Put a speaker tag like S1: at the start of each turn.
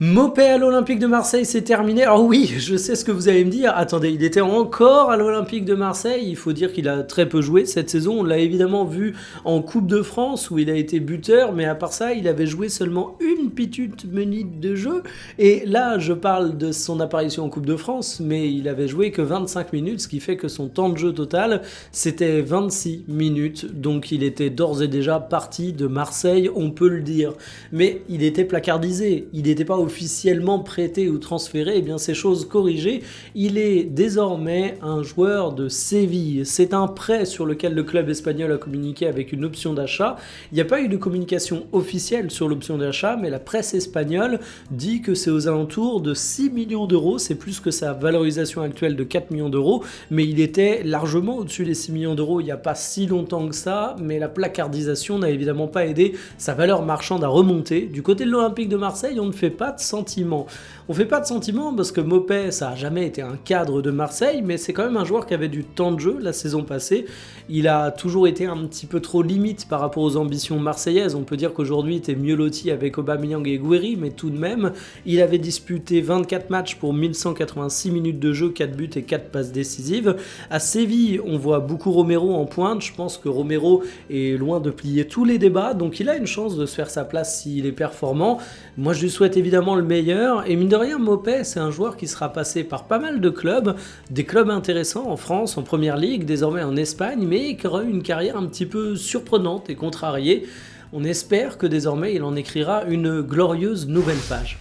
S1: Mopé à l'Olympique de Marseille, c'est terminé. Alors oui, je sais ce que vous allez me dire. Attendez, il était encore à l'Olympique de Marseille. Il faut dire qu'il a très peu joué cette saison. On l'a évidemment vu en Coupe de France où il a été buteur, mais à part ça, il avait joué seulement une petite minute de jeu. Et là, je parle de son apparition en Coupe de France, mais il avait joué que 25 minutes, ce qui fait que son temps de jeu total, c'était 26 minutes. Donc il était d'ores et déjà parti de Marseille, on peut le dire. Mais il était placardisé. Il n'était pas officiellement prêté ou transféré, eh bien ces choses corrigées, il est désormais un joueur de Séville. C'est un prêt sur lequel le club espagnol a communiqué avec une option d'achat. Il n'y a pas eu de communication officielle sur l'option d'achat, mais la presse espagnole dit que c'est aux alentours de 6 millions d'euros, c'est plus que sa valorisation actuelle de 4 millions d'euros, mais il était largement au-dessus des 6 millions d'euros il n'y a pas si longtemps que ça, mais la placardisation n'a évidemment pas aidé sa valeur marchande à remonter. Du côté de l'Olympique de Marseille, on ne fait pas de sentiments. On fait pas de sentiments parce que Mopé, ça a jamais été un cadre de Marseille, mais c'est quand même un joueur qui avait du temps de jeu la saison passée. Il a toujours été un petit peu trop limite par rapport aux ambitions marseillaises. On peut dire qu'aujourd'hui, il était mieux loti avec Aubameyang et Guéry, mais tout de même, il avait disputé 24 matchs pour 1186 minutes de jeu, 4 buts et 4 passes décisives. À Séville, on voit beaucoup Romero en pointe. Je pense que Romero est loin de plier tous les débats, donc il a une chance de se faire sa place s'il est performant. Moi, je lui souhaite évidemment le meilleur. Et mine de rien, Mopé, c'est un joueur qui sera passé par pas mal de clubs, des clubs intéressants en France, en Première Ligue, désormais en Espagne, mais qui aura eu une carrière un petit peu surprenante et contrariée. On espère que désormais, il en écrira une glorieuse nouvelle page.